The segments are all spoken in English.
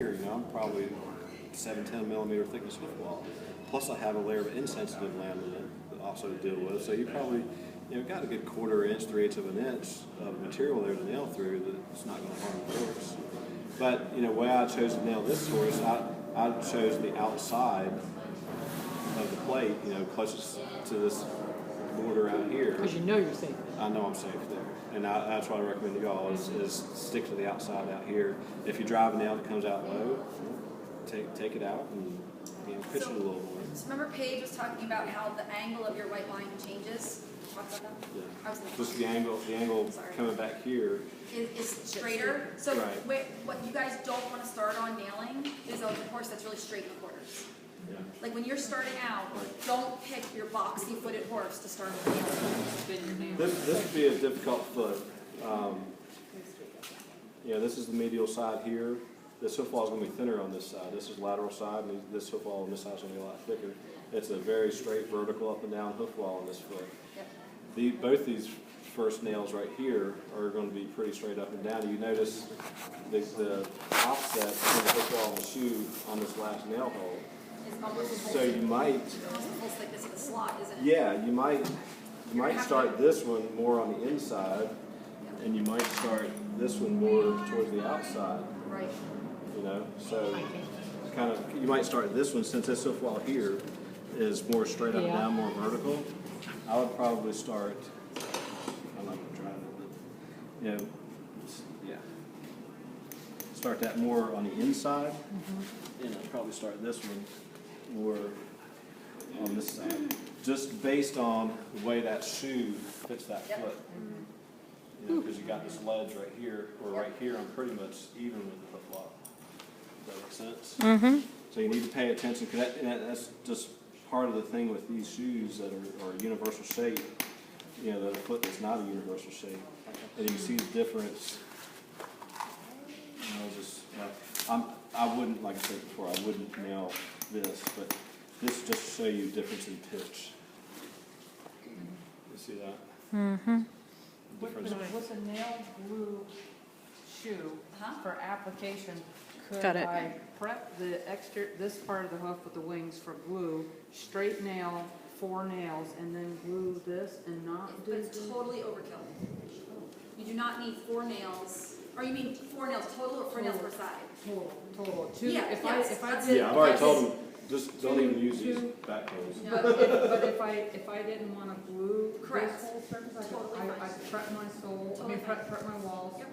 here, I'm probably 7-10 millimeter thickness hoof wall. Plus I have a layer of insensitive laminate also to deal with. So you probably got a good 1/4 inch, 3/8 of an inch of material there to nail through that's not going to harm the horse. But the way I chose to nail this horse, I chose the outside of the plate, closest to this border out here. Because you're safe. I know I'm safe there. And that's what I recommend to y'all is stick to the outside out here. If you drive a nail that comes out low, take it out and pitch it a little more. So remember Paige was talking about how the angle of your white line changes? Talk about that? Yeah. I was Just the angle coming back here. is straighter. So right. What you guys don't want to start on nailing is a horse that's really straight in the quarters. Yeah. Like when you're starting out, don't pick your boxy footed horse to start with nailing. This would be a difficult foot. This is the medial side here. This hoof wall is going to be thinner on this side. This is lateral side, and this hoof wall on this side is going to be a lot thicker. It's a very straight vertical up and down hoof wall on this foot. Yep. Both these first nails right here are going to be pretty straight up and down. You notice the offset between the hoof wall and the shoe on this last nail hole. So you might. Almost like this is a slot, isn't it? Yeah, you might start this one more on the inside, and you might start this one more towards the outside. Right. So kind of you might start this one since this hoof wall here is more straight up and down, more vertical. I would probably start. I'm not going to try it, but start that more on the inside, and I'd probably start this one more on this side, just based on the way that shoe fits that foot. Because you got this ledge right here, or right here, I'm pretty much even with the hoof wall. Does that make sense? Mm-hmm. So you need to pay attention, because that's just part of the thing with these shoes that are universal shape. The foot is not a universal shape, and you see the difference. I wouldn't, like I said before, I wouldn't nail this, but this just to show you difference in pitch. You see that? Mm-hmm. With a nail glue shoe for application, could Got it. I prep this part of the hoof with the wings for glue, straight nail 4 nails, and then glue this and not do It's totally overkill. You do not need 4 nails. Or you mean 4 nails total or 4 nails per side? Total. 2. Yeah, If yes, I that's did, it. Yeah, I've already told them, just don't even use these two- back holes. But if I didn't want to glue Correct. this whole surface, Totally I could prep my sole, Totally prep my walls, Yep.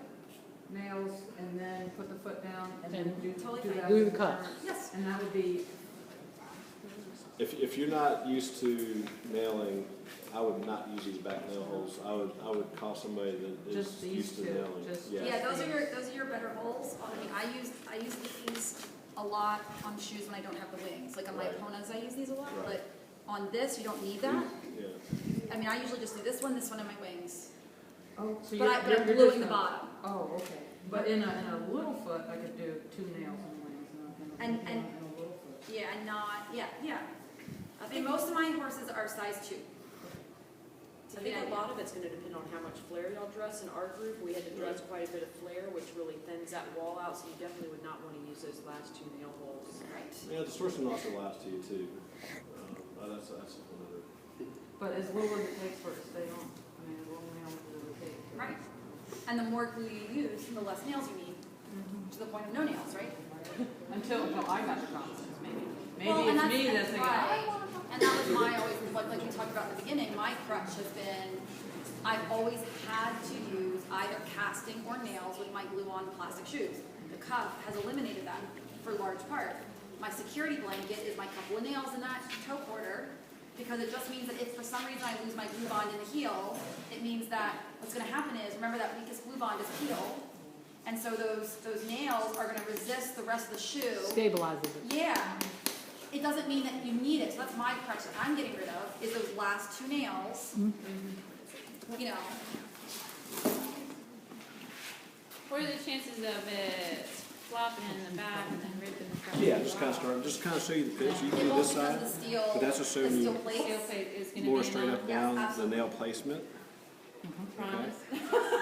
nails, and then put the foot down, and then And do totally do fine. that. Glue as the a cuff. turn. Yes. And that would be, If you're not used to nailing, I would not use these back nail holes. I would call somebody that is Just these used to two, nailing. just- Yeah, those are your better holes. I mean, I use these a lot on shoes when I don't have the wings. Like on my Right. Ponas, I use these a lot. Right. But on this, you don't need that. Yeah. I mean, I usually just do this one, and my wings. oh, so But I'm you're gluing just the gonna- bottom. Oh, okay. But in a little foot, I could do 2 nails and wings, And- in a little foot. Yeah, and not, yeah. I mean, most of my horses are size 2. I think a lot of it's gonna depend on how much flare y'all dress. In our group, we had to dress quite a bit of flare, which really thins that wall out, so you definitely would not wanna use those last 2 nail holes. Right. Yeah, distortion also lasts to you too. That's another. But as little as it takes for it to stay on. I mean, a little nail would really take. Right. And the more glue you use, the less nails you need, to the point of no nails, right? Until I got the confidence, maybe. Maybe Well, and it's me that's that's thinking, right. And that was my always, like we talked about in the beginning, my crutch has been, I've always had to use either casting or nails with my glue-on plastic shoes. The cuff has eliminated that for a large part. My security blanket is my couple of nails in that toe quarter, because it just means that if for some reason I lose my glue bond in the heel, it means that what's going to happen is, remember that weakest glue bond is heel, and so those nails are going to resist the rest of the shoe. Stabilizes it. Yeah. It doesn't mean that you need it. So that's my crutch that I'm getting rid of, is those last 2 nails. What are the chances of it flopping in the back and then ripping the front? Yeah, just kind of show you the pitch. You can It do won't this because side, the steel, but that's just the showing steel you plates. Steel plate is gonna more be straight enough. up down the absolutely. nail placement. Promise.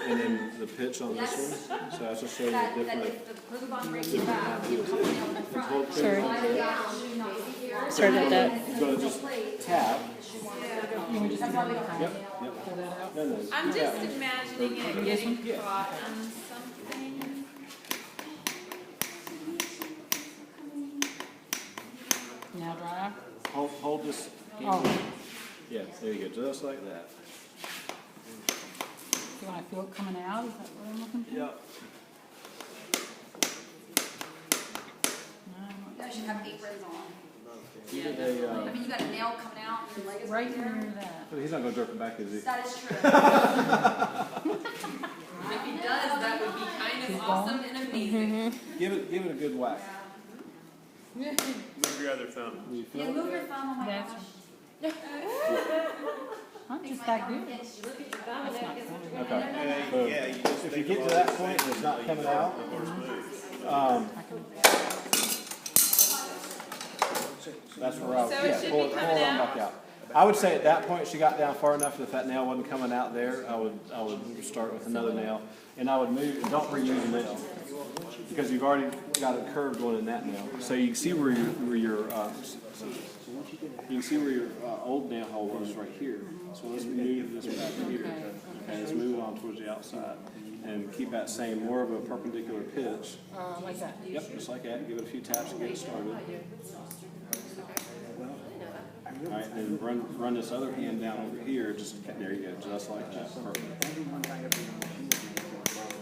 And then the pitch on this one, so that's just showing you That different. if the glue bond breaks the back, you put the nail in the front. Sorry. Slide it down, shoe not be here. Sorry about that. You're gonna just tap. That's why we don't have Yep, nail. yep. No, no. I'm you just tap. imagining it getting caught on something. Now dry. Hold this. Oh, Yeah, there you go, just like that. do I feel it coming out? Is that what I'm looking for? Yep. You guys should have aprons on. You did a, I mean, you got a nail coming out and your leg is Right right near there. that. he's not gonna jerk it back, is he? That is true. If he does, that would be kind of awesome and amazing. Give it a good whack. Move your other thumb. Do you feel Yeah, it? move your thumb, oh my That's- gosh. I'm just that good. Okay. So Yeah, you just if you think get of to all that these point and things it's not until you coming out, fall smooth. that's where I would, So it yeah, should pull be it coming on out? back out. I would say at that point, she got down far enough that if that nail wasn't coming out there, I would start with another nail. And I would move, don't reuse the nail. Because you've already got a curve going in that nail. So you can see where your old nail hole was right here. So let's move this back here. Okay, let's move it on towards the outside. And keep that same, more of a perpendicular pitch. Like that. Yep, just like that. Give it a few taps to get it started. All right, and run this other hand down over here. Just there you go, just like that. Perfect.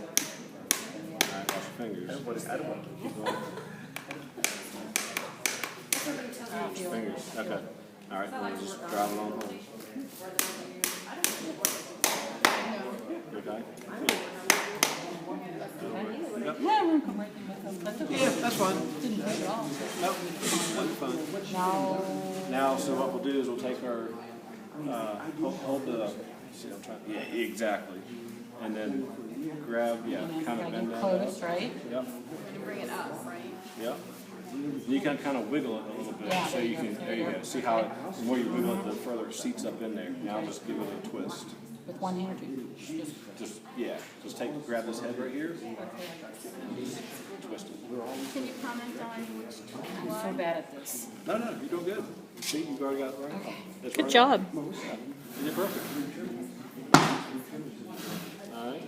All right, wash your fingers. Keep going. Wash your fingers. Okay. All right, now just drive it on home. Okay. Yep. Yeah, we'll come right in with them. That's okay. Yeah, that's fine. Didn't hurt at all. Nope, that's fine. Now, Now, so what we'll do is we'll take our, hold the, see, I'm trying, yeah, exactly. And then grab, yeah, and then kind I of get bend that close, up. right? Yep, And bring it up, right? yep. You can kind of wiggle it a little bit, Yeah, so you can, there you go. See how, the more you wiggle it, the further it seats up in there. Now just give it a twist. With one hand or two? Just, yeah, just grab this head right here. Twist it. Can you comment on which I'm so bad at this. No, you're doing good. See, you've already got it right. It's Good right. job. You did perfect. All right.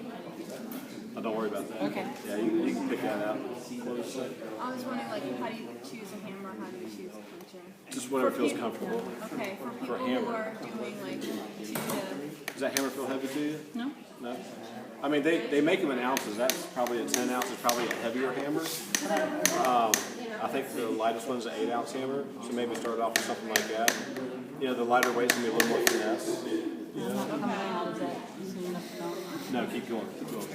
Oh, don't worry about that. Okay. Yeah, you can pick that out. Close it. I was wondering, like, how do you choose a hammer? How do you choose a puncher? Just whatever feels comfortable. Okay, for people who hammer. are doing like 2 to Does that hammer feel heavy to you? No? No? I mean, they make them in ounces. That's probably a 10 ounce is probably a heavier hammer. I think the lightest one's an 8-ounce hammer, so maybe start off with something like that. You know, the lighter weight's gonna be a little more finesse. You I'm know? not coming out of that soon enough, no. No, keep going, keep going.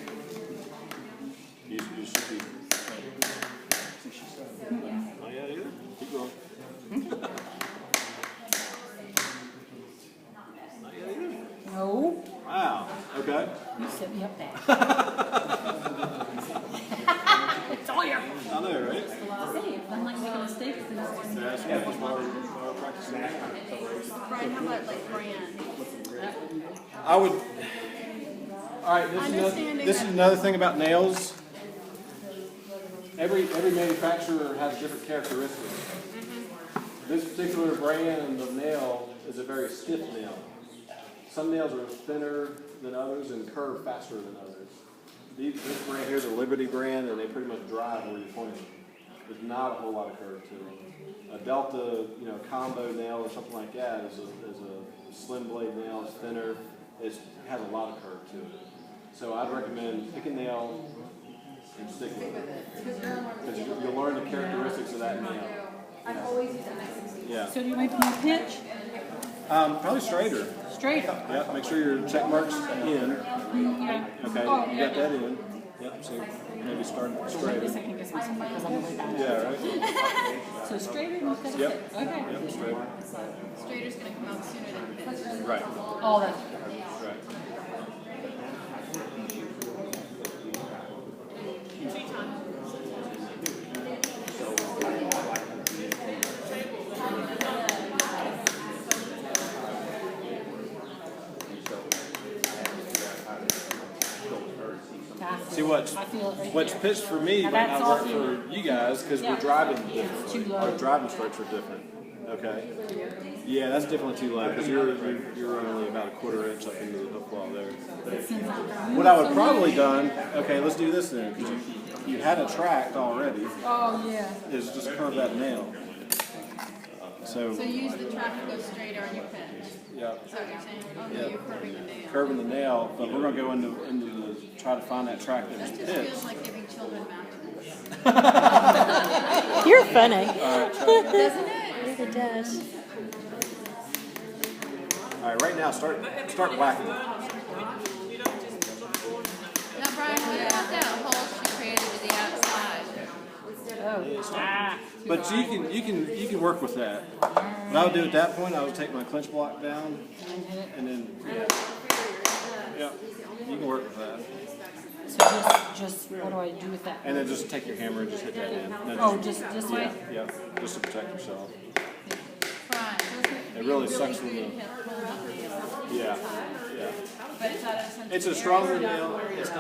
You should be. Oh yeah, yeah. Keep going. Not yet either. No, Wow. Okay. you set me up there. It's all your fault. I know, right? Hey, if I'm like making mistakes, then it's just. That's right. That's why we're practicing that. Brian, how about like brand? I would. All right. Understanding This is that- another thing about nails. Every manufacturer has different characteristics. This particular brand of nail is a very stiff nail. Some nails are thinner than others and curve faster than others. This brand here is a Liberty brand, and they pretty much drive where you point them. There's not a whole lot of curve to them. A Delta, combo nail or something like that is a slim blade nail. It's thinner. It has a lot of curve to it. So I'd recommend pick a nail and stick with it. Because you'll learn the characteristics of that nail. I've always used that next to Yeah. So do you make my pitch? Probably straighter. Straighter. Yep, make sure your check mark's in. Yeah. Okay, Oh, you got that in. Yep, so maybe start Wait a straighter. second, guess myself because I'm really bad. Yeah, right? So straighter instead of Yep. pitch. Okay. Yep, straighter. Straighter's gonna come out sooner than pitch. Right, All that. right. what's pitched for me might not work for you guys because we're driving differently. Our driving strokes are different. Okay. Yeah, that's definitely too low because you're only about a quarter inch up into the hook wall there. What I would probably done, okay, let's do this then, because you had it tracked already. Oh, yeah. Is just curve that nail. So use the track to go straighter on your pitch. yeah, Is that what you're saying? Oh, yeah. no, you're curving the nail. Curving the nail, but we're gonna go into the try to find that track that was Just feels pitched. like giving children mountains. You're funny. All right, try it. Doesn't it? It does. All right, right now start whacking. Now, Brian, what about that hole she created to the outside? But you can work with that. What I would do at that point, I would take my clinch block down, and then yeah, you can work with that. So just what do I do with that? And then just take your hammer and just hit that in. No, Oh, just this way? yeah, just to protect yourself. Brian, It really sucks when the pull the nail. yeah. But it's not a sensitive It's a area, stronger so not nail. worry It's about not